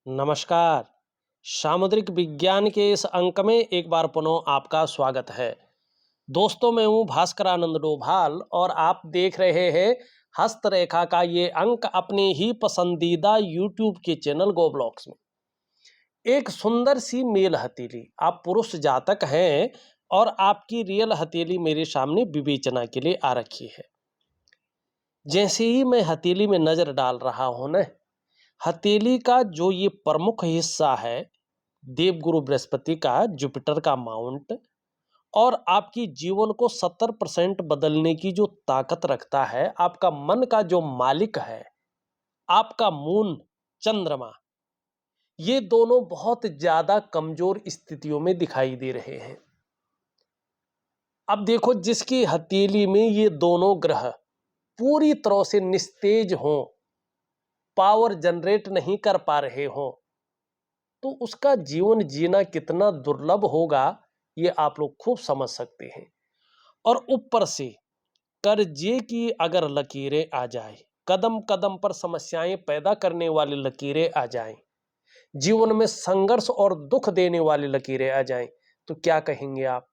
नमस्कार। सामुद्रिक विज्ञान के इस अंक में एक बार पुनः आपका स्वागत है। दोस्तों, मैं हूँ भास्कर आनंद डोभाल और आप देख रहे हैं हस्तरेखा का ये अंक अपने ही पसंदीदा यूट्यूब के चैनल गो ब्लॉग्स में। एक सुंदर सी मेल हथेली, आप पुरुष जातक हैं और आपकी रियल हथेली मेरे सामने विवेचना के लिए आ रखी है। जैसे ही मैं हथेली में नजर डाल रहा हूं न, हथेली का जो ये प्रमुख हिस्सा है, देवगुरु बृहस्पति का, जुपिटर का माउंट, और आपकी जीवन को 70% बदलने की जो ताकत रखता है, आपका मन का जो मालिक है, आपका मून चंद्रमा, ये दोनों बहुत ज्यादा कमजोर स्थितियों में दिखाई दे रहे हैं। अब देखो, जिसकी हथेली में ये दोनों ग्रह पूरी तरह से निस्तेज हों, पावर जनरेट नहीं कर पा रहे हों, तो उसका जीवन जीना कितना दुर्लभ होगा, ये आप लोग खूब समझ सकते हैं। और ऊपर से कर्जे की अगर लकीरें आ जाए, कदम कदम पर समस्याएं पैदा करने वाली लकीरें आ जाएं, जीवन में संघर्ष और दुख देने वाली लकीरें आ जाएं, तो क्या कहेंगे आप?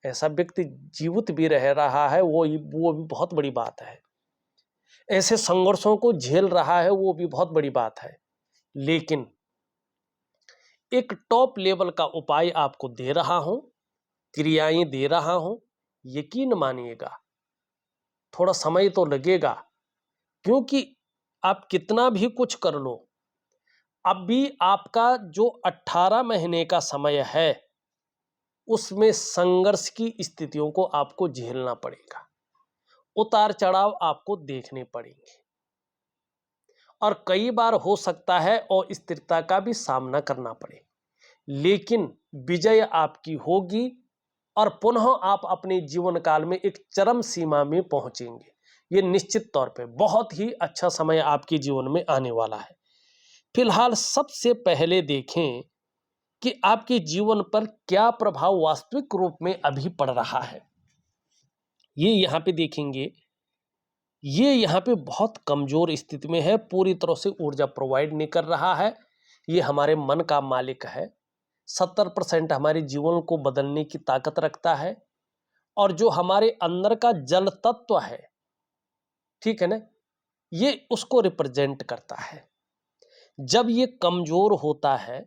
ऐसा व्यक्ति जीवित भी रह रहा है, वो भी बहुत बड़ी बात है। ऐसे संघर्षों को झेल रहा है, वो भी बहुत बड़ी बात है। लेकिन एक टॉप लेवल का उपाय आपको दे रहा हूं, क्रियाएं दे रहा हूं, यकीन मानिएगा थोड़ा समय तो लगेगा, क्योंकि आप कितना भी कुछ कर लो, अब भी आपका जो 18 महीने का समय है, उसमें संघर्ष की स्थितियों को आपको झेलना पड़ेगा, उतार चढ़ाव आपको देखने पड़ेंगे, और कई बार हो सकता है अस्थिरता का भी सामना करना पड़े। लेकिन विजय आपकी होगी और पुनः आप अपने जीवन काल में एक चरम सीमा में पहुंचेंगे। ये निश्चित तौर पे बहुत ही अच्छा समय आपके जीवन में आने वाला है। फिलहाल सबसे पहले देखें कि आपके जीवन पर क्या प्रभाव वास्तविक रूप में अभी पड़ रहा है। ये यहाँ पे देखेंगे, ये यहाँ पे बहुत कमजोर स्थिति में है, पूरी तरह से ऊर्जा प्रोवाइड नहीं कर रहा है। ये हमारे मन का मालिक है, 70% हमारे जीवन को बदलने की ताकत रखता है, और जो हमारे अंदर का जल तत्व है, ठीक है ना, ये उसको रिप्रेजेंट करता है। जब ये कमजोर होता है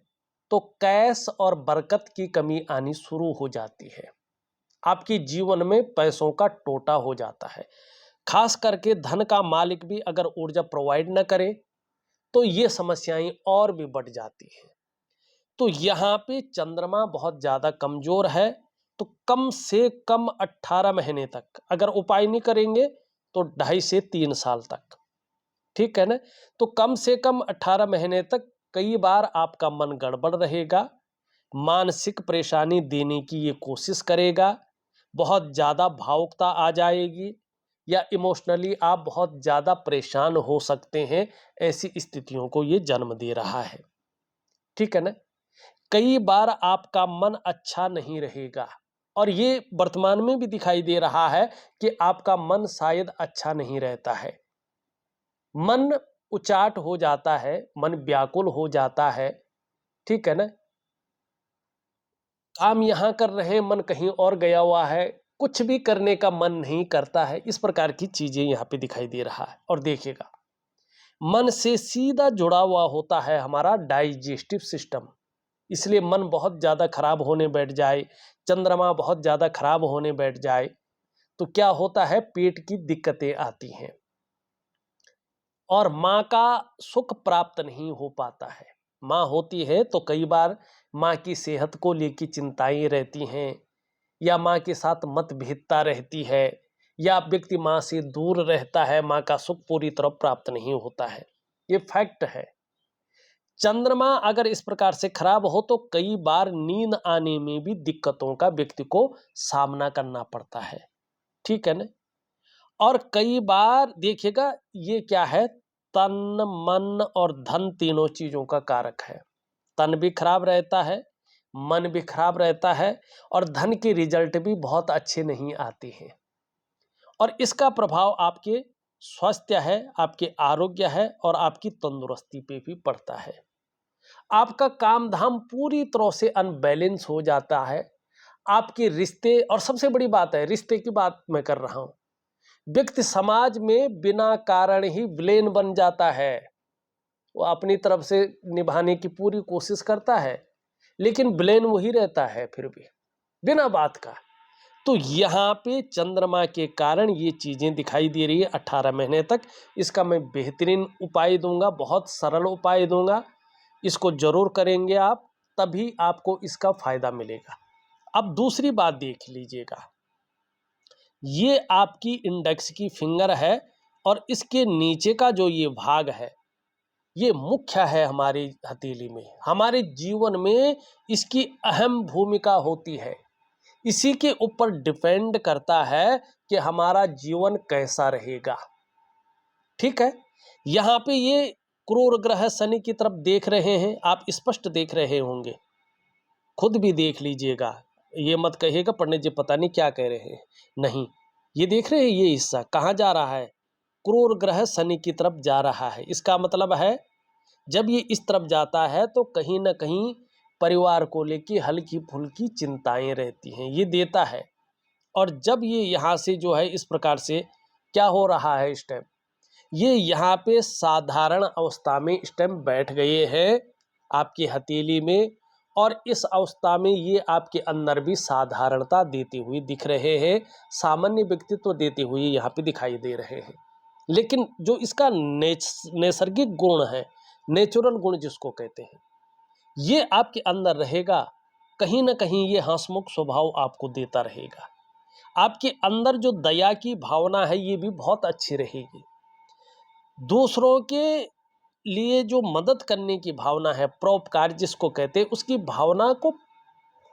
तो कैश और बरकत की कमी आनी शुरू हो जाती है, आपके जीवन में पैसों का टोटा हो जाता है। खास करके धन का मालिक भी अगर ऊर्जा प्रोवाइड न करे तो ये समस्याएं और भी बढ़ जाती हैं। तो यहाँ पे चंद्रमा बहुत ज़्यादा कमज़ोर है, तो कम से कम 18 महीने तक अगर उपाय नहीं करेंगे तो 2.5 से 3 साल तक, ठीक है ना, तो कम से कम 18 महीने तक कई बार आपका मन गड़बड़ रहेगा, मानसिक परेशानी देने की ये कोशिश करेगा, बहुत ज़्यादा भावुकता आ जाएगी, या इमोशनली आप बहुत ज़्यादा परेशान हो सकते हैं। ऐसी स्थितियों को ये जन्म दे रहा है, ठीक है ना। कई बार आपका मन अच्छा नहीं रहेगा, और ये वर्तमान में भी दिखाई दे रहा है कि आपका मन शायद अच्छा नहीं रहता है। मन उचाट हो जाता है, मन व्याकुल हो जाता है, ठीक है ना। काम यहां कर रहे हैं, मन कहीं और गया हुआ है, कुछ भी करने का मन नहीं करता है। इस प्रकार की चीजें यहां पे दिखाई दे रहा है। और देखिएगा, मन से सीधा जुड़ा हुआ होता है हमारा डाइजेस्टिव सिस्टम, इसलिए मन बहुत ज़्यादा खराब होने बैठ जाए, चंद्रमा बहुत ज़्यादा खराब होने बैठ जाए, तो क्या होता है, पेट की दिक्कतें आती हैं, और माँ का सुख प्राप्त नहीं हो पाता है। माँ होती है तो कई बार माँ की सेहत को लेकर चिंताएं रहती हैं, या माँ के साथ मतभेदता रहती है, या व्यक्ति माँ से दूर रहता है, माँ का सुख पूरी तरह प्राप्त नहीं होता है। ये फैक्ट है। चंद्रमा अगर इस प्रकार से खराब हो तो कई बार नींद आने में भी दिक्कतों का व्यक्ति को सामना करना पड़ता है, ठीक है ना। और कई बार देखिएगा, ये क्या है, तन मन और धन तीनों चीजों का कारक है। तन भी खराब रहता है, मन भी खराब रहता है, और धन के रिजल्ट भी बहुत अच्छे नहीं आते हैं। और इसका प्रभाव आपके स्वास्थ्य है, आपके आरोग्य है, और आपकी तंदुरुस्ती पे भी पड़ता है। आपका काम धाम पूरी तरह से अनबैलेंस हो जाता है। आपके रिश्ते, और सबसे बड़ी बात है रिश्ते की बात मैं कर रहा हूं, व्यक्ति समाज में बिना कारण ही विलेन बन जाता है। वो अपनी तरफ से निभाने की पूरी कोशिश करता है, लेकिन विलेन वही रहता है फिर भी, बिना बात का। तो यहाँ पे चंद्रमा के कारण ये चीज़ें दिखाई दे रही है 18 महीने तक। इसका मैं बेहतरीन उपाय दूंगा, बहुत सरल उपाय दूंगा, इसको जरूर करेंगे आप, तभी आपको इसका फायदा मिलेगा। अब दूसरी बात देख लीजिएगा, ये आपकी इंडेक्स की फिंगर है और इसके नीचे का जो ये भाग है ये मुख्य है हमारी हथेली में, हमारे जीवन में इसकी अहम भूमिका होती है। इसी के ऊपर डिपेंड करता है कि हमारा जीवन कैसा रहेगा। ठीक है, यहाँ पे ये क्रूर ग्रह शनि की तरफ देख रहे हैं, आप स्पष्ट देख रहे होंगे, खुद भी देख लीजिएगा, ये मत कहिएगा पंडित जी पता नहीं क्या कह रहे हैं, नहीं, ये देख रहे हैं ये हिस्सा कहाँ जा रहा है, क्रूर ग्रह शनि की तरफ जा रहा है। इसका मतलब है जब ये इस तरफ जाता है तो कहीं ना कहीं परिवार को लेके हल्की फुल्की चिंताएं रहती हैं, ये देता है। और जब ये यहाँ से जो है इस प्रकार से क्या हो रहा है, इस टाइम ये यहाँ पे साधारण अवस्था में इस टाइम बैठ गए हैं आपकी हथेली में, और इस अवस्था में ये आपके अंदर भी साधारणता देते हुए दिख रहे हैं, सामान्य व्यक्तित्व देते हुए यहाँ पे दिखाई दे रहे हैं। लेकिन जो इसका नैसर्गिक गुण है, नेचुरल गुण जिसको कहते हैं, ये आपके अंदर रहेगा। कहीं ना कहीं ये हंसमुख स्वभाव आपको देता रहेगा। आपके अंदर जो दया की भावना है ये भी बहुत अच्छी रहेगी। दूसरों के लिए जो मदद करने की भावना है, परोपकार जिसको कहते हैं, उसकी भावना को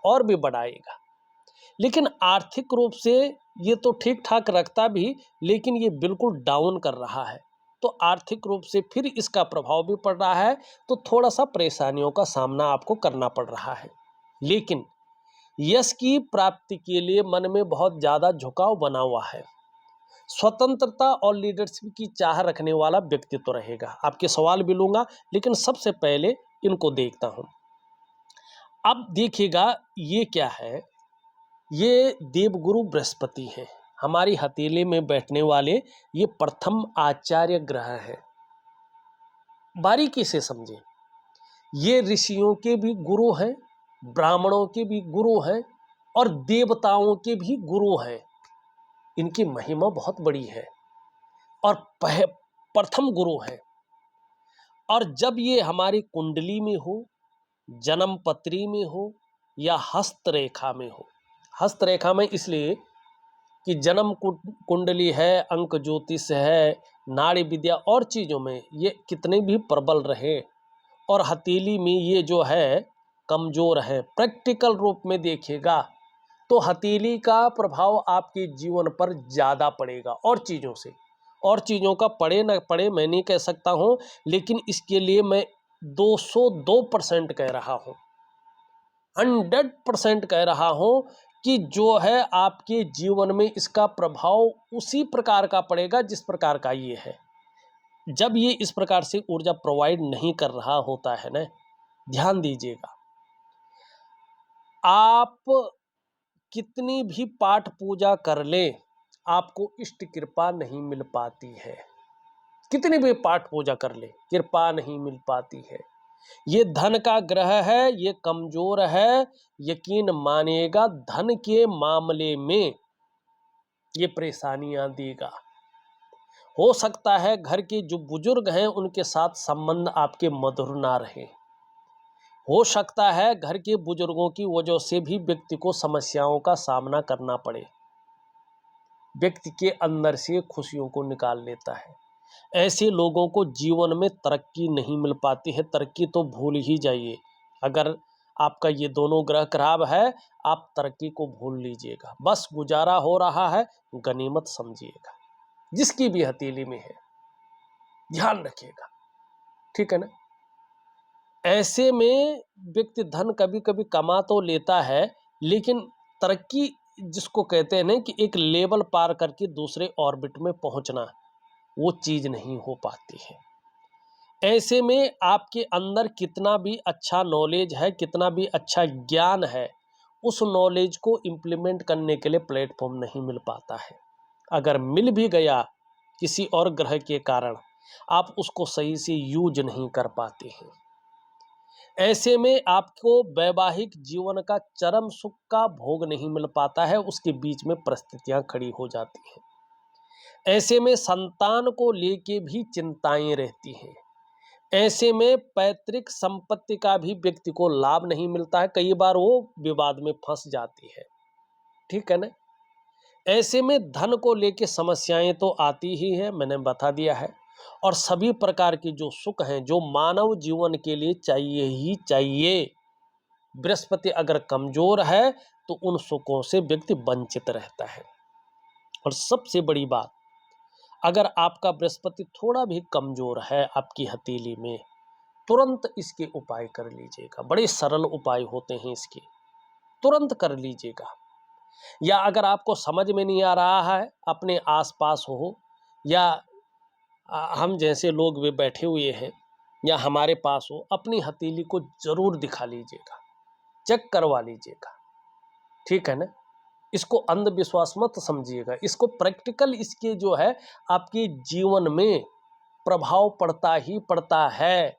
और भी बढ़ाएगा। लेकिन आर्थिक रूप से ये तो ठीक ठाक रखता भी, लेकिन ये बिल्कुल डाउन कर रहा है, तो आर्थिक रूप से फिर इसका प्रभाव भी पड़ रहा है, तो थोड़ा सा परेशानियों का सामना आपको करना पड़ रहा है। लेकिन यश की प्राप्ति के लिए मन में बहुत ज़्यादा झुकाव बना हुआ है। स्वतंत्रता और लीडरशिप की चाह रखने वाला व्यक्तित्व रहेगा। आपके सवाल भी लूँगा, लेकिन सबसे पहले इनको देखता हूँ। अब देखिएगा ये क्या है, ये देवगुरु बृहस्पति है, हमारी हथेली में बैठने वाले ये प्रथम आचार्य ग्रह है। बारीकी से समझें, ये ऋषियों के भी गुरु हैं, ब्राह्मणों के भी गुरु हैं और देवताओं के भी गुरु हैं। इनकी महिमा बहुत बड़ी है और प्रथम गुरु है। और जब ये हमारी कुंडली में हो, जन्म पत्री में हो या हस्तरेखा में हो, हस्तरेखा में इसलिए कि जन्म कुंडली है, अंक ज्योतिष है, नाड़ी विद्या और चीज़ों में ये कितने भी प्रबल रहे और हथेली में ये जो है कमज़ोर है, प्रैक्टिकल रूप में देखिएगा तो हथेली का प्रभाव आपके जीवन पर ज़्यादा पड़ेगा और चीज़ों से। और चीज़ों का पड़े ना पड़े मैं नहीं कह सकता हूँ, लेकिन इसके लिए मैं 202% कह रहा हूँ, 100% कह रहा हूँ कि जो है आपके जीवन में इसका प्रभाव उसी प्रकार का पड़ेगा जिस प्रकार का ये है। जब ये इस प्रकार से ऊर्जा प्रोवाइड नहीं कर रहा होता है ना, ध्यान दीजिएगा, आप कितनी भी पाठ पूजा कर ले आपको इष्ट कृपा नहीं मिल पाती है। कितनी भी पाठ पूजा कर ले कृपा नहीं मिल पाती है। ये धन का ग्रह है, ये कमजोर है, यकीन मानिएगा धन के मामले में ये परेशानियां देगा। हो सकता है घर के जो बुजुर्ग हैं उनके साथ संबंध आपके मधुर ना रहे, हो सकता है घर के बुजुर्गों की वजह से भी व्यक्ति को समस्याओं का सामना करना पड़े, व्यक्ति के अंदर से खुशियों को निकाल लेता है। ऐसे लोगों को जीवन में तरक्की नहीं मिल पाती है, तरक्की तो भूल ही जाइए। अगर आपका ये दोनों ग्रह खराब है, आप तरक्की को भूल लीजिएगा, बस गुजारा हो रहा है, गनीमत समझिएगा, जिसकी भी हथेली में है, ध्यान रखिएगा, ठीक है ना। ऐसे में व्यक्ति धन कभी कभी कमा तो लेता है, लेकिन तरक्की जिसको कहते हैं ना कि एक लेवल पार करके दूसरे ऑर्बिट में पहुंचना, वो चीज़ नहीं हो पाती है। ऐसे में आपके अंदर कितना भी अच्छा नॉलेज है, कितना भी अच्छा ज्ञान है, उस नॉलेज को इम्प्लीमेंट करने के लिए प्लेटफॉर्म नहीं मिल पाता है। अगर मिल भी गया किसी और ग्रह के कारण, आप उसको सही से यूज नहीं कर पाते हैं। ऐसे में आपको वैवाहिक जीवन का चरम सुख का भोग नहीं मिल पाता है, उसके बीच में परिस्थितियां खड़ी हो जाती हैं। ऐसे में संतान को लेके भी चिंताएं रहती हैं। ऐसे में पैतृक संपत्ति का भी व्यक्ति को लाभ नहीं मिलता है, कई बार वो विवाद में फंस जाती है। ठीक है ना। ऐसे में धन को लेके समस्याएं तो आती ही है, मैंने बता दिया है। और सभी प्रकार के जो सुख हैं, जो मानव जीवन के लिए चाहिए ही चाहिए, बृहस्पति अगर कमजोर है तो उन सुखों से व्यक्ति वंचित रहता है। और सबसे बड़ी बात, अगर आपका बृहस्पति थोड़ा भी कमजोर है आपकी हथेली में, तुरंत इसके उपाय कर लीजिएगा। बड़े सरल उपाय होते हैं इसके, तुरंत कर लीजिएगा। या अगर आपको समझ में नहीं आ रहा है, अपने आसपास हो या हम जैसे लोग भी बैठे हुए हैं या हमारे पास हो, अपनी हथेली को जरूर दिखा लीजिएगा, चेक करवा लीजिएगा। ठीक है ना। इसको अंधविश्वास मत समझिएगा, इसको प्रैक्टिकल इसके जो है आपके जीवन में प्रभाव पड़ता ही पड़ता है।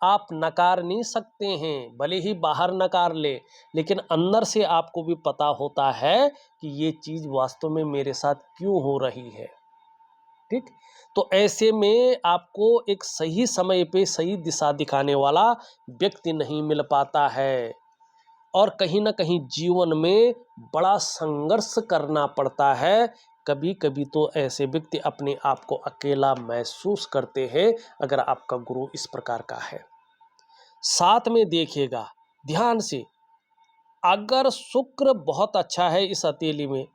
आप नकार नहीं सकते हैं, भले ही बाहर नकार ले, लेकिन अंदर से आपको भी पता होता है कि ये चीज वास्तव में मेरे साथ क्यों हो रही है। ठीक। तो ऐसे में आपको एक सही समय पे सही दिशा दिखाने वाला व्यक्ति नहीं मिल पाता है, और कहीं ना कहीं जीवन में बड़ा संघर्ष करना पड़ता है। कभी कभी तो ऐसे व्यक्ति अपने आप को अकेला महसूस करते हैं, अगर आपका गुरु इस प्रकार का है। साथ में देखिएगा ध्यान से, अगर शुक्र बहुत अच्छा है इस हथेली में,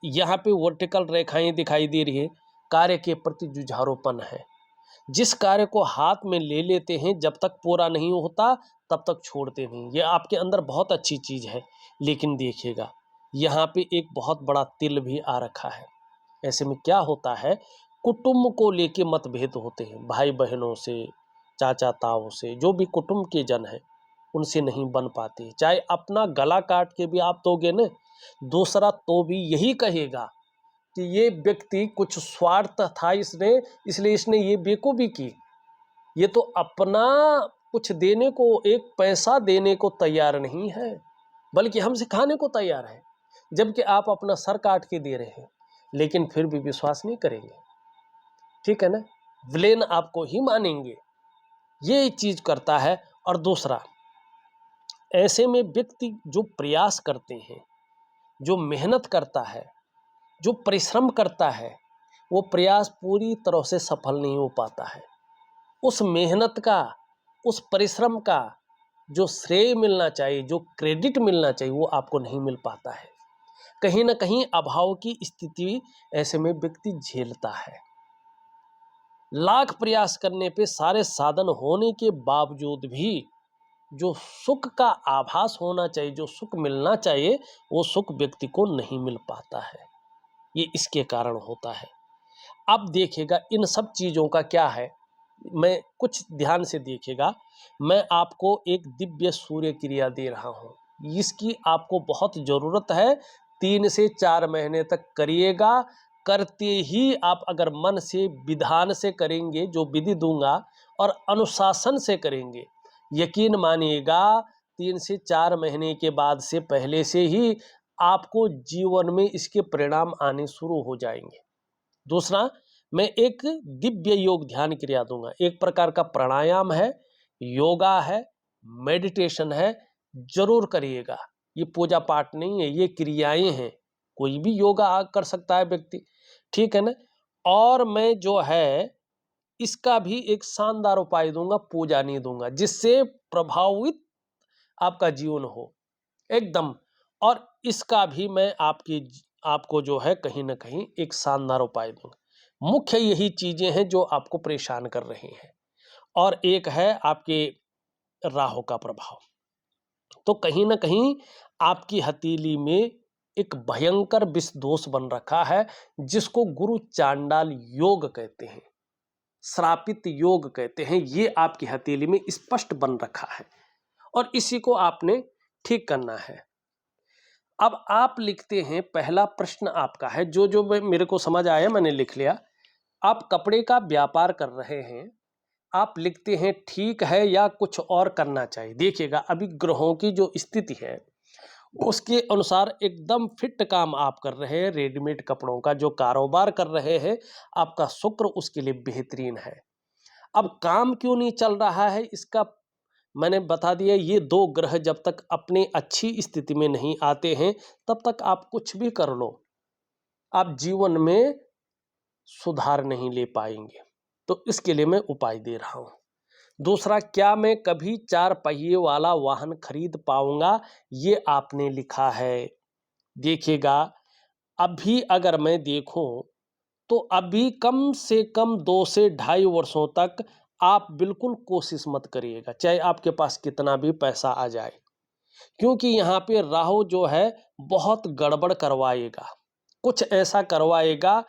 यहाँ पे वर्टिकल रेखाएं दिखाई दे रही है, कार्य के प्रति जुझारूपन है। जिस कार्य को हाथ में ले लेते हैं, जब तक पूरा नहीं होता तब तक छोड़ते नहीं। ये आपके अंदर बहुत अच्छी चीज है। लेकिन देखिएगा यहाँ पे एक बहुत बड़ा तिल भी आ रखा है। ऐसे में क्या होता है, कुटुंब को लेके मतभेद होते हैं, भाई बहनों से, चाचा ताऊ से, जो भी कुटुंब के जन हैं उनसे नहीं बन पाती। चाहे अपना गला काट के भी आप दोगे ना, दूसरा तो भी यही कहेगा कि ये व्यक्ति कुछ स्वार्थ था इसने, इसलिए इसने ये बेवकूफ़ी की। ये तो अपना कुछ देने को, एक पैसा देने को तैयार नहीं है, बल्कि हमसे खाने को तैयार है, जबकि आप अपना सर काट के दे रहे हैं, लेकिन फिर भी विश्वास नहीं करेंगे। ठीक है ना। विलेन आपको ही मानेंगे। ये चीज करता है। और दूसरा, ऐसे में व्यक्ति जो प्रयास करते हैं, जो मेहनत करता है, जो परिश्रम करता है, वो प्रयास पूरी तरह से सफल नहीं हो पाता है। उस मेहनत का, उस परिश्रम का जो श्रेय मिलना चाहिए, जो क्रेडिट मिलना चाहिए, वो आपको नहीं मिल पाता है। कहीं ना कहीं अभाव की स्थिति ऐसे में व्यक्ति झेलता है। लाख प्रयास करने पे, सारे साधन होने के बावजूद भी जो सुख का आभास होना चाहिए, जो सुख मिलना चाहिए, वो सुख व्यक्ति को नहीं मिल पाता है। ये इसके कारण होता है। अब देखिएगा इन सब चीज़ों का क्या है, मैं कुछ ध्यान से देखिएगा। मैं आपको एक दिव्य सूर्य क्रिया दे रहा हूँ, इसकी आपको बहुत ज़रूरत है। 3 से 4 महीने तक करिएगा। करते ही आप अगर मन से, विधान से करेंगे, जो विधि दूंगा, और अनुशासन से करेंगे, यकीन मानिएगा 3 से 4 महीने के बाद से, पहले से ही आपको जीवन में इसके परिणाम आने शुरू हो जाएंगे। दूसरा, मैं एक दिव्य योग ध्यान क्रिया दूंगा। एक प्रकार का प्राणायाम है, योगा है, मेडिटेशन है, जरूर करिएगा। ये पूजा पाठ नहीं है, ये क्रियाएं हैं। कोई भी योगा कर सकता है व्यक्ति। ठीक है ना। और मैं जो है इसका भी एक शानदार उपाय दूंगा, पूजा नहीं दूंगा, जिससे प्रभावित आपका जीवन हो एकदम। और इसका भी मैं आपको जो है कहीं ना कहीं एक शानदार उपाय दूंगा। मुख्य यही चीजें हैं जो आपको परेशान कर रही हैं। और एक है आपके राहु का प्रभाव। तो कहीं ना कहीं आपकी हथेली में एक भयंकर विष दोष बन रखा है, जिसको गुरु चांडाल योग कहते हैं। श्रापित योग कहते हैं, ये आपकी हथेली में स्पष्ट बन रखा है और इसी को आपने ठीक करना है। अब आप लिखते हैं, पहला प्रश्न आपका है, जो मेरे को समझ आया मैंने लिख लिया। आप कपड़े का व्यापार कर रहे हैं, आप लिखते हैं ठीक है या कुछ और करना चाहिए। देखिएगा अभी ग्रहों की जो स्थिति है उसके अनुसार एकदम फिट काम आप कर रहे हैं। रेडीमेड कपड़ों का जो कारोबार कर रहे हैं, आपका शुक्र उसके लिए बेहतरीन है। अब काम क्यों नहीं चल रहा है इसका मैंने बता दिया। ये दो ग्रह जब तक अपने अच्छी स्थिति में नहीं आते हैं तब तक आप कुछ भी कर लो, आप जीवन में सुधार नहीं ले पाएंगे। तो इसके लिए मैं उपाय दे रहा हूं। दूसरा, क्या मैं कभी 4 पहिए वाला वाहन खरीद पाऊंगा, ये आपने लिखा है। देखिएगा अभी अगर मैं देखूं तो अभी कम से कम 2 से ढाई वर्षों तक आप बिल्कुल कोशिश मत करिएगा, चाहे आपके पास कितना भी पैसा आ जाए, क्योंकि यहाँ पे राहु जो है बहुत गड़बड़ करवाएगा, कुछ ऐसा करवाएगा,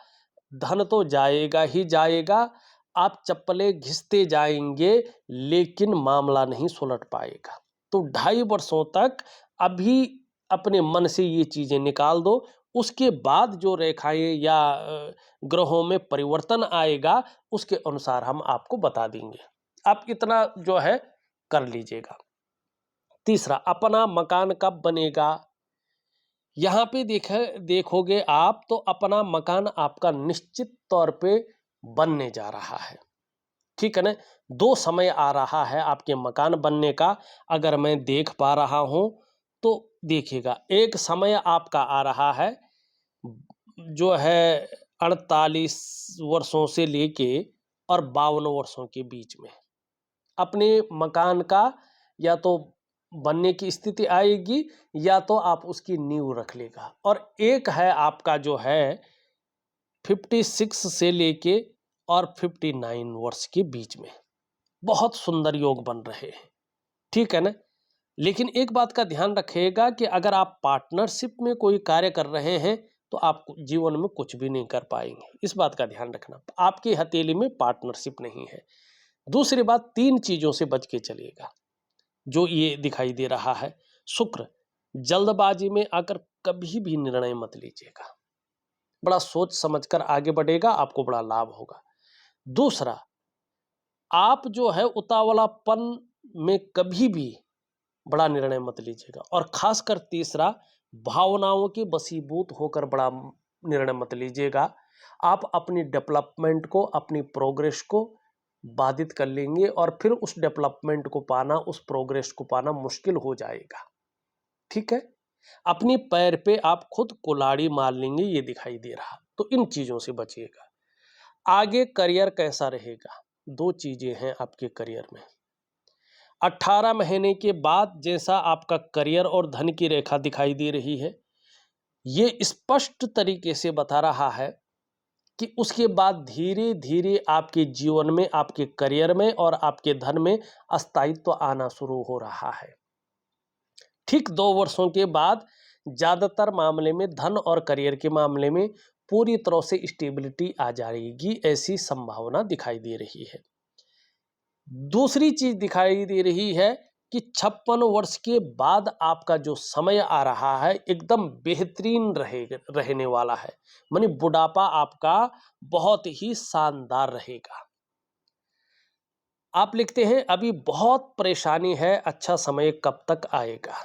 धन तो जाएगा ही जाएगा, आप चप्पलें घिसते जाएंगे लेकिन मामला नहीं सुलट पाएगा। तो 2.5 वर्षों तक अभी अपने मन से ये चीजें निकाल दो, उसके बाद जो रेखाएं या ग्रहों में परिवर्तन आएगा उसके अनुसार हम आपको बता देंगे। आप इतना जो है कर लीजिएगा। तीसरा, अपना मकान कब बनेगा। यहाँ पे देखोगे आप तो अपना मकान आपका निश्चित तौर पे बनने जा रहा है, ठीक है ना। 2 समय आ रहा है आपके मकान बनने का, अगर मैं देख पा रहा हूं तो देखिएगा। एक समय आपका आ रहा है जो है 48 वर्षों से लेके और 52 वर्षों के बीच में अपने मकान का या तो बनने की स्थिति आएगी या तो आप उसकी नींव रख लेगा। और एक है आपका जो है 56 से लेके और 59 वर्ष के बीच में, बहुत सुंदर योग बन रहे हैं, ठीक है ना। लेकिन एक बात का ध्यान रखिएगा कि अगर आप पार्टनरशिप में कोई कार्य कर रहे हैं तो आप जीवन में कुछ भी नहीं कर पाएंगे, इस बात का ध्यान रखना। आपकी हथेली में पार्टनरशिप नहीं है। दूसरी बात, 3 चीजों से बच के चलिएगा जो ये दिखाई दे रहा है। शुक्र, जल्दबाजी में आकर कभी भी निर्णय मत लीजिएगा, बड़ा सोच समझकर आगे बढ़ेगा, आपको बड़ा लाभ होगा। दूसरा, आप जो है उतावलापन में कभी भी बड़ा निर्णय मत लीजिएगा। और खासकर तीसरा, भावनाओं के वशीभूत होकर बड़ा निर्णय मत लीजिएगा। आप अपनी डेवलपमेंट को, अपनी प्रोग्रेस को बाधित कर लेंगे और फिर उस डेवलपमेंट को पाना, उस प्रोग्रेस को पाना मुश्किल हो जाएगा, ठीक है। अपनी पैर पे आप खुद कुल्हाड़ी मार लेंगे, ये दिखाई दे रहा। तो इन चीजों से बचिएगा। आगे करियर कैसा रहेगा, 2 चीजें हैं आपके करियर में। 18 महीने के बाद जैसा आपका करियर और धन की रेखा दिखाई दे रही है, ये स्पष्ट तरीके से बता रहा है कि उसके बाद धीरे धीरे आपके जीवन में, आपके करियर में और आपके धन में अस्थायित्व आना शुरू हो रहा है। ठीक 2 वर्षों के बाद ज्यादातर मामले में, धन और करियर के मामले में पूरी तरह से स्टेबिलिटी आ जाएगी, ऐसी संभावना दिखाई दे रही है। दूसरी चीज दिखाई दे रही है कि 56 वर्ष के बाद आपका जो समय आ रहा है एकदम बेहतरीन रहने वाला है, मानी बुढ़ापा आपका बहुत ही शानदार रहेगा। आप लिखते हैं अभी बहुत परेशानी है, अच्छा समय कब तक आएगा।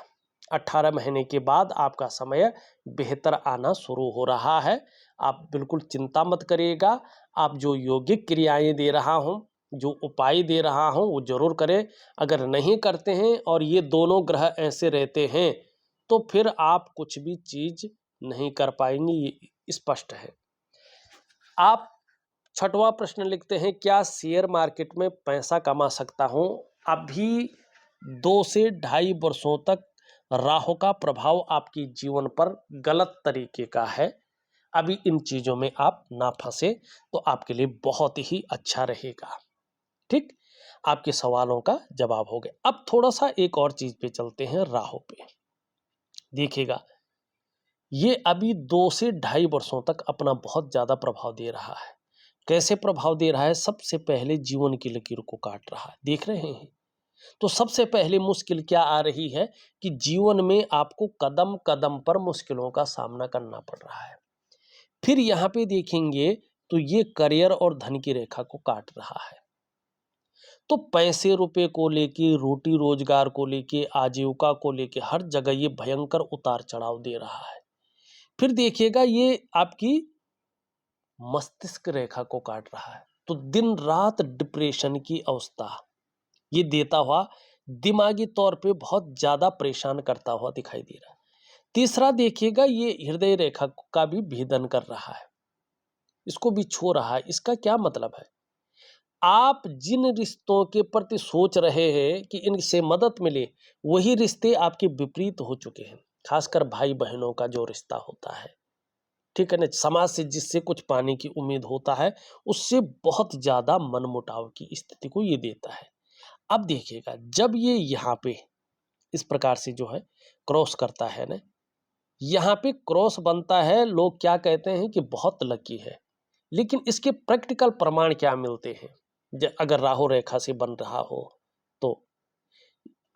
18 महीने के बाद आपका समय बेहतर आना शुरू हो रहा है, आप बिल्कुल चिंता मत करिएगा। आप जो योगिक क्रियाएं दे रहा हूं, जो उपाय दे रहा हूं, वो जरूर करें। अगर नहीं करते हैं और ये दोनों ग्रह ऐसे रहते हैं तो फिर आप कुछ भी चीज नहीं कर पाएंगे, ये स्पष्ट है। आप 6वां प्रश्न लिखते हैं, क्या शेयर मार्केट में पैसा कमा सकता हूं। अभी 2 से ढाई वर्षों तक राहु का प्रभाव आपके जीवन पर गलत तरीके का है। अभी इन चीजों में आप ना फंसे तो आपके लिए बहुत ही अच्छा रहेगा, ठीक। आपके सवालों का जवाब हो गया। अब थोड़ा सा एक और चीज पे चलते हैं, राहु पे। देखिएगा ये अभी 2 से ढाई वर्षों तक अपना बहुत ज्यादा प्रभाव दे रहा है। कैसे प्रभाव दे रहा है? सबसे पहले जीवन की लकीर को काट रहा है, देख रहे हैं। तो सबसे पहले मुश्किल क्या आ रही है कि जीवन में आपको कदम कदम पर मुश्किलों का सामना करना पड़ रहा है। फिर यहाँ पे देखेंगे तो ये करियर और धन की रेखा को काट रहा है। तो पैसे रुपए को लेके, रोटी रोजगार को लेके, आजीविका को लेके हर जगह ये भयंकर उतार चढ़ाव दे रहा है। फिर देखिएगा ये आपकी मस्तिष्क रेखा को काट रहा है। तो दिन रात डिप्रेशन की अवस्था ये देता हुआ, दिमागी तौर पे बहुत ज्यादा परेशान करता हुआ दिखाई दे रहा है। तीसरा देखिएगा ये हृदय रेखा का भी भेदन कर रहा है, इसको भी छू रहा है। इसका क्या मतलब है? आप जिन रिश्तों के प्रति सोच रहे हैं कि इनसे मदद मिले, वही रिश्ते आपके विपरीत हो चुके हैं। खासकर भाई बहनों का जो रिश्ता होता है, ठीक है ना, समाज से जिससे कुछ पाने की उम्मीद होता है, उससे बहुत ज्यादा मनमुटाव की स्थिति को ये देता है। अब देखिएगा जब ये यहाँ पे इस प्रकार से जो है क्रॉस करता है ना, यहाँ पे क्रॉस बनता है, लोग क्या कहते हैं कि बहुत लकी है। लेकिन इसके प्रैक्टिकल प्रमाण क्या मिलते हैं? अगर राहु रेखा से बन रहा हो तो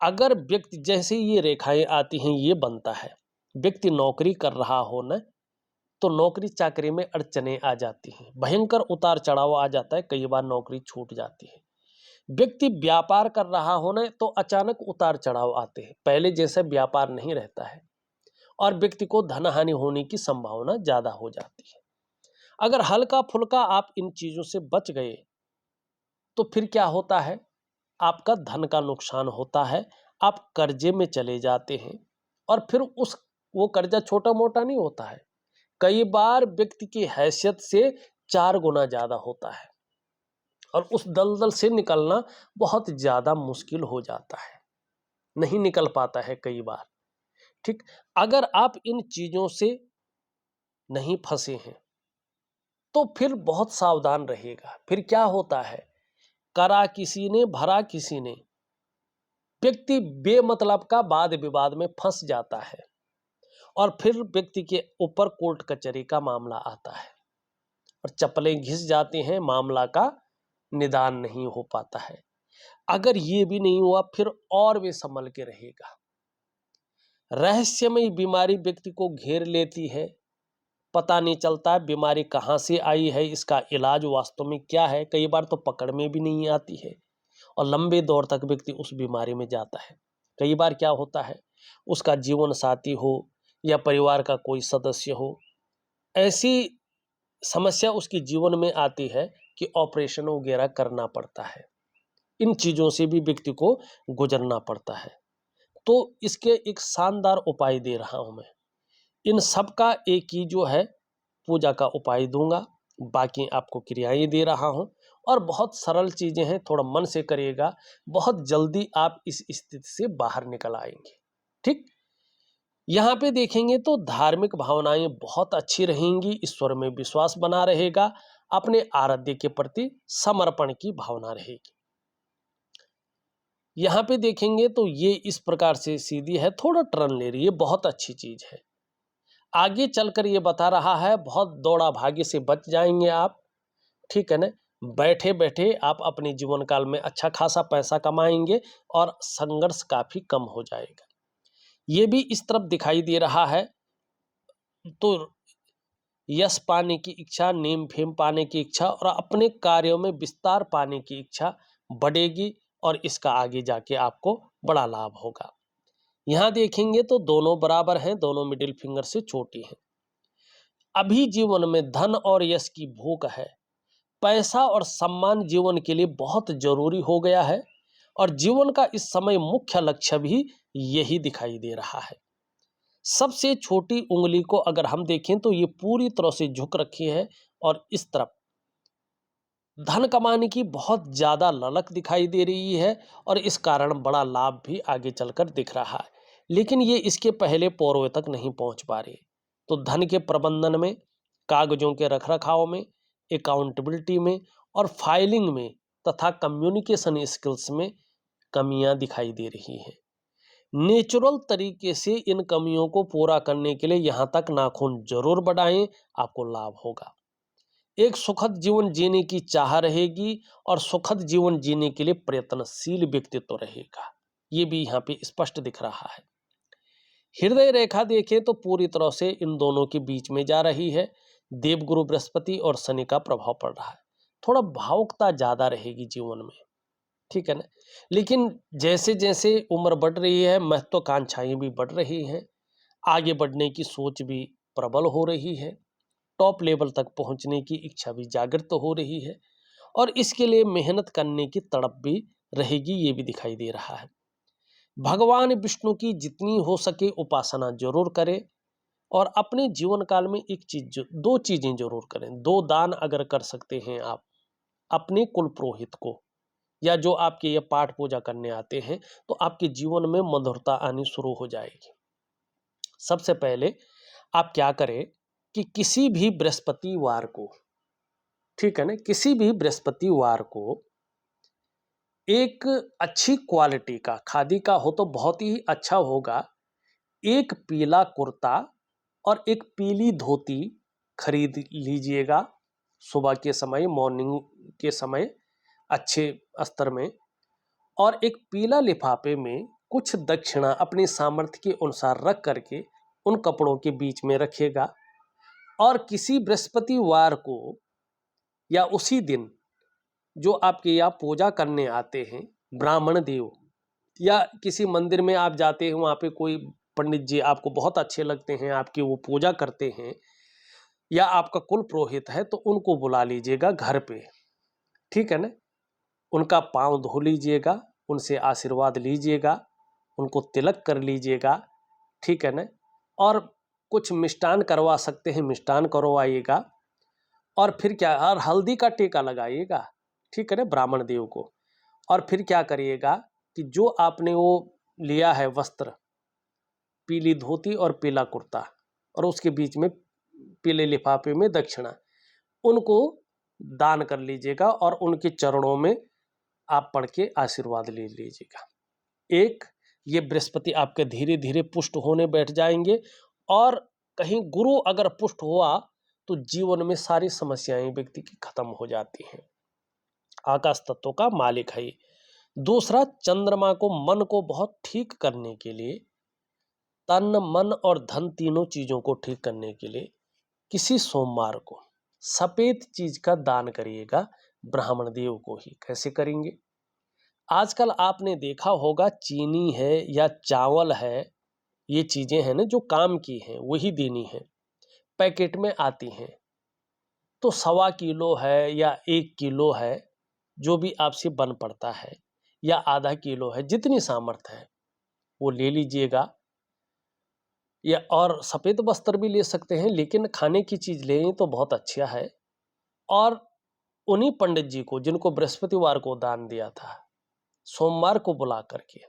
अगर व्यक्ति, जैसे ये रेखाएं आती हैं ये बनता है, व्यक्ति नौकरी कर रहा हो ना, तो नौकरी चाकरी में अड़चने आ जाती हैं, भयंकर उतार चढ़ाव आ जाता है, कई बार नौकरी छूट जाती है। व्यक्ति व्यापार कर रहा हो ना, तो अचानक उतार चढ़ाव आते हैं, पहले जैसे व्यापार नहीं रहता है और व्यक्ति को धन हानि होने की संभावना ज्यादा हो जाती है। अगर हल्का फुल्का आप इन चीजों से बच गए तो फिर क्या होता है? आपका धन का नुकसान होता है, आप कर्जे में चले जाते हैं और फिर वो कर्जा छोटा मोटा नहीं होता है, कई बार व्यक्ति की हैसियत से 4 गुना ज्यादा होता है और उस दलदल से निकलना बहुत ज्यादा मुश्किल हो जाता है, नहीं निकल पाता है कई बार। ठीक, अगर आप इन चीजों से नहीं फंसे हैं तो फिर बहुत सावधान रहेगा। फिर क्या होता है, करा किसी ने भरा किसी ने, व्यक्ति बेमतलब का वाद विवाद में फंस जाता है और फिर व्यक्ति के ऊपर कोर्ट कचहरी का मामला आता है और चप्पलें घिस जाती हैं, मामला का निदान नहीं हो पाता है। अगर ये भी नहीं हुआ फिर और भी संभल के रहेगा। रहस्यमय बीमारी व्यक्ति को घेर लेती है, पता नहीं चलता बीमारी कहाँ से आई है, इसका इलाज वास्तव में क्या है, कई बार तो पकड़ में भी नहीं आती है और लंबे दौर तक व्यक्ति उस बीमारी में जाता है। कई बार क्या होता है, उसका जीवन साथी हो या परिवार का कोई सदस्य हो, ऐसी समस्या उसके जीवन में आती है कि ऑपरेशन वगैरह करना पड़ता है। इन चीज़ों से भी व्यक्ति को गुजरना पड़ता है। तो इसके एक शानदार उपाय दे रहा हूँ मैं। इन सब का एक ही जो है पूजा का उपाय दूंगा, बाकी आपको क्रियाएं दे रहा हूं और बहुत सरल चीजें हैं, थोड़ा मन से करिएगा, बहुत जल्दी आप इस स्थिति से बाहर निकल आएंगे। ठीक, यहाँ पे देखेंगे तो धार्मिक भावनाएं बहुत अच्छी रहेंगी, ईश्वर में विश्वास बना रहेगा, अपने आराध्य के प्रति समर्पण की भावना रहेगी। यहाँ पे देखेंगे तो ये इस प्रकार से सीधी है, थोड़ा टर्न ले रही है, बहुत अच्छी चीज है। आगे चलकर ये बता रहा है बहुत दौड़ा भागी से बच जाएंगे आप, ठीक है ना, बैठे बैठे आप अपने जीवन काल में अच्छा खासा पैसा कमाएंगे और संघर्ष काफी कम हो जाएगा। ये भी इस तरफ दिखाई दे रहा है। तो यश पाने की इच्छा, नेम फेम पाने की इच्छा और अपने कार्यों में विस्तार पाने की इच्छा बढ़ेगी और इसका आगे जाके आपको बड़ा लाभ होगा। यहाँ देखेंगे तो दोनों बराबर हैं, दोनों मिडिल फिंगर से छोटी हैं। अभी जीवन में धन और यश की भूख है, पैसा और सम्मान जीवन के लिए बहुत जरूरी हो गया है और जीवन का इस समय मुख्य लक्ष्य भी यही दिखाई दे रहा है। सबसे छोटी उंगली को अगर हम देखें तो ये पूरी तरह से झुक रखी है और इस तरफ धन कमाने की बहुत ज्यादा ललक दिखाई दे रही है और इस कारण बड़ा लाभ भी आगे चलकर दिख रहा है, लेकिन ये इसके पहले पौरों तक नहीं पहुंच पा रही। तो धन के प्रबंधन में, कागजों के रखरखाव में, अकाउंटेबिलिटी में और फाइलिंग में तथा कम्युनिकेशन स्किल्स में कमियां दिखाई दे रही हैं। नेचुरल तरीके से इन कमियों को पूरा करने के लिए यहाँ तक नाखून जरूर बढ़ाएं, आपको लाभ होगा। एक सुखद जीवन जीने की चाह रहेगी और सुखद जीवन जीने के लिए प्रयत्नशील व्यक्तित्व रहेगा। ये भी यहाँ पे स्पष्ट दिख रहा है। हृदय रेखा देखें तो पूरी तरह से इन दोनों के बीच में जा रही है। देवगुरु बृहस्पति और शनि का प्रभाव पड़ रहा है। थोड़ा भावुकता ज्यादा रहेगी जीवन में, ठीक है ना। लेकिन जैसे जैसे उम्र बढ़ रही है, महत्वाकांक्षाएं भी बढ़ रही हैं, आगे बढ़ने की सोच भी प्रबल हो रही है, टॉप लेवल तक पहुंचने की इच्छा भी जागृत हो रही है और इसके लिए मेहनत करने की तड़प भी रहेगी, ये भी दिखाई दे रहा है। भगवान विष्णु की जितनी हो सके उपासना जरूर करें और अपने जीवन काल में दो चीजें जरूर करें। दो दान अगर कर सकते हैं आप अपने कुल पुरोहित को या जो आपके ये पाठ पूजा करने आते हैं, तो आपके जीवन में मधुरता आनी शुरू हो जाएगी। सबसे पहले आप क्या करें कि किसी भी बृहस्पतिवार को, ठीक है ना, किसी भी बृहस्पतिवार को एक अच्छी क्वालिटी का, खादी का हो तो बहुत ही अच्छा होगा, एक पीला कुर्ता और एक पीली धोती खरीद लीजिएगा। सुबह के समय, मॉर्निंग के समय अच्छे अस्तर में, और एक पीला लिफाफे में कुछ दक्षिणा अपनी सामर्थ्य के अनुसार रख करके उन कपड़ों के बीच में रखिएगा। और किसी बृहस्पतिवार को या उसी दिन जो आपके यहाँ पूजा करने आते हैं ब्राह्मण देव, या किसी मंदिर में आप जाते हैं, वहाँ पे कोई पंडित जी आपको बहुत अच्छे लगते हैं, आपकी वो पूजा करते हैं, या आपका कुल पुरोहित है, तो उनको बुला लीजिएगा घर पे, ठीक है ना। उनका पाँव धो लीजिएगा, उनसे आशीर्वाद लीजिएगा, उनको तिलक कर लीजिएगा, ठीक है ना। और कुछ मिष्टान करवा सकते हैं, मिष्टान करवाइएगा। और फिर क्या, और हल्दी का टीका लगाइएगा, ठीक है ना, ब्राह्मण देव को। और फिर क्या करिएगा कि जो आपने वो लिया है वस्त्र, पीली धोती और पीला कुर्ता और उसके बीच में पीले लिफाफे में दक्षिणा, उनको दान कर लीजिएगा और उनके चरणों में आप पढ़ के आशीर्वाद ले लीजिएगा। एक ये बृहस्पति आपके धीरे धीरे पुष्ट होने बैठ जाएंगे, और कहीं गुरु अगर पुष्ट हुआ तो जीवन में सारी समस्याएं व्यक्ति की खत्म हो जाती हैं। आकाश तत्व का मालिक है। दूसरा, चंद्रमा को, मन को बहुत ठीक करने के लिए, तन मन और धन तीनों चीजों को ठीक करने के लिए किसी सोमवार को सफेद चीज का दान करिएगा ब्राह्मण देव को ही। कैसे करेंगे? आजकल आपने देखा होगा चीनी है या चावल है, ये चीजें हैं ना जो काम की हैं, वही देनी है, पैकेट में आती हैं। तो 1.25 किलो है या 1 किलो है, जो भी आपसे बन पड़ता है, या आधा किलो है, जितनी सामर्थ्य है वो ले लीजिएगा। या और सफेद वस्त्र भी ले सकते हैं, लेकिन खाने की चीज लें तो बहुत अच्छा है। और उन्हीं पंडित जी को जिनको बृहस्पतिवार को दान दिया था, सोमवार को बुला करके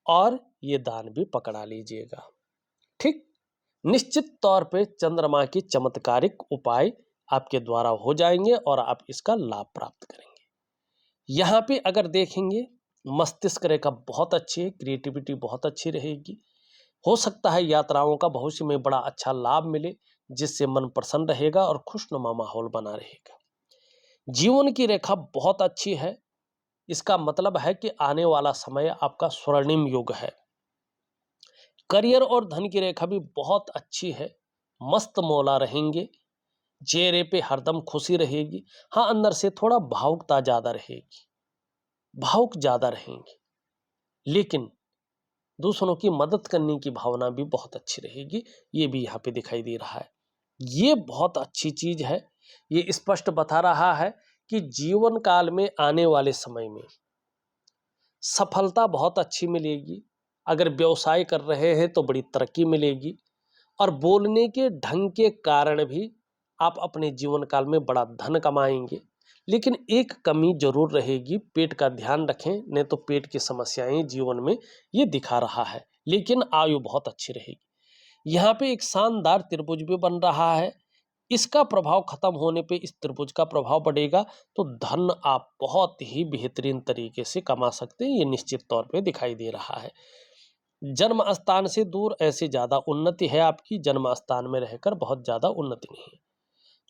और ये दान भी पकड़ा लीजिएगा, ठीक। निश्चित तौर पे चंद्रमा की चमत्कारिक उपाय आपके द्वारा हो जाएंगे और आप इसका लाभ प्राप्त करेंगे। यहाँ पे अगर देखेंगे, मस्तिष्क रेखा बहुत अच्छी है, क्रिएटिविटी बहुत अच्छी रहेगी। हो सकता है यात्राओं का भविष्य में बड़ा अच्छा लाभ मिले, जिससे मन प्रसन्न रहेगा और खुशनुमा माहौल बना रहेगा। जीवन की रेखा बहुत अच्छी है, इसका मतलब है कि आने वाला समय आपका स्वर्णिम युग है। करियर और धन की रेखा भी बहुत अच्छी है, मस्त मौला रहेंगे, चेहरे पे हरदम खुशी रहेगी। हाँ, अंदर से थोड़ा भावुकता ज्यादा रहेगी, भावुक ज्यादा रहेंगे, लेकिन दूसरों की मदद करने की भावना भी बहुत अच्छी रहेगी, ये भी यहाँ पे दिखाई दे रहा है। ये बहुत अच्छी चीज है। ये स्पष्ट बता रहा है कि जीवन काल में आने वाले समय में सफलता बहुत अच्छी मिलेगी। अगर व्यवसाय कर रहे हैं तो बड़ी तरक्की मिलेगी, और बोलने के ढंग के कारण भी आप अपने जीवन काल में बड़ा धन कमाएंगे। लेकिन एक कमी जरूर रहेगी, पेट का ध्यान रखें, नहीं तो पेट की समस्याएं जीवन में ये दिखा रहा है। लेकिन आयु बहुत अच्छी रहेगी। यहाँ पे एक शानदार त्रिभुज भी बन रहा है, इसका प्रभाव खत्म होने पे इस त्रिभुज का प्रभाव बढ़ेगा, तो धन आप बहुत ही बेहतरीन तरीके से कमा सकते हैं, ये निश्चित तौर पे दिखाई दे रहा है। जन्म स्थान से दूर ऐसे ज्यादा उन्नति है आपकी, जन्म स्थान में रहकर बहुत ज्यादा उन्नति नहीं है।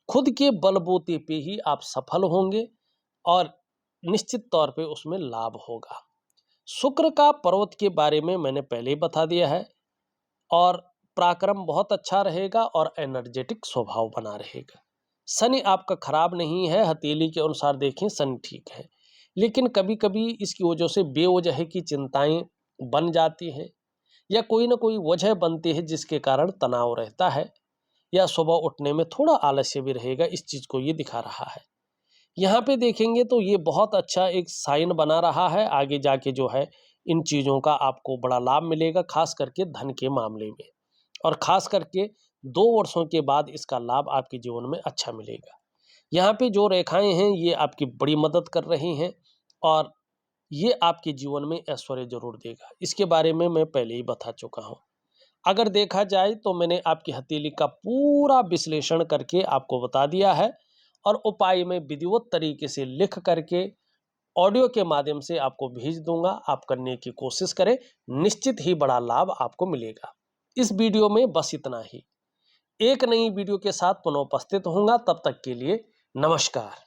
खुद के बलबूते पे ही आप सफल होंगे और निश्चित तौर पे उसमें लाभ होगा। शुक्र का पर्वत के बारे में मैंने पहले ही बता दिया है और पराक्रम बहुत अच्छा रहेगा और एनर्जेटिक स्वभाव बना रहेगा। शनि आपका खराब नहीं है, हथेली के अनुसार देखें शनि ठीक है, लेकिन कभी कभी इसकी वजह से बेवजह की चिंताएं बन जाती हैं या कोई ना कोई वजह बनती है जिसके कारण तनाव रहता है या सुबह उठने में थोड़ा आलस्य भी रहेगा। इस चीज को ये दिखा रहा है। यहाँ पे देखेंगे तो ये बहुत अच्छा एक साइन बना रहा है। आगे जाके जो है इन चीज़ों का आपको बड़ा लाभ मिलेगा, खास करके धन के मामले में, और खास करके 2 वर्षों के बाद इसका लाभ आपके जीवन में अच्छा मिलेगा। यहाँ पे जो रेखाएं हैं ये आपकी बड़ी मदद कर रही हैं और ये आपके जीवन में ऐश्वर्य जरूर देगा। इसके बारे में मैं पहले ही बता चुका हूँ। अगर देखा जाए तो मैंने आपकी हथेली का पूरा विश्लेषण करके आपको बता दिया है और उपाय में विधिवत तरीके से लिख करके ऑडियो के माध्यम से आपको भेज दूंगा। आप करने की कोशिश करें, निश्चित ही बड़ा लाभ आपको मिलेगा। इस वीडियो में बस इतना ही। एक नई वीडियो के साथ पुनः उपस्थित होऊंगा, तब तक के लिए नमस्कार।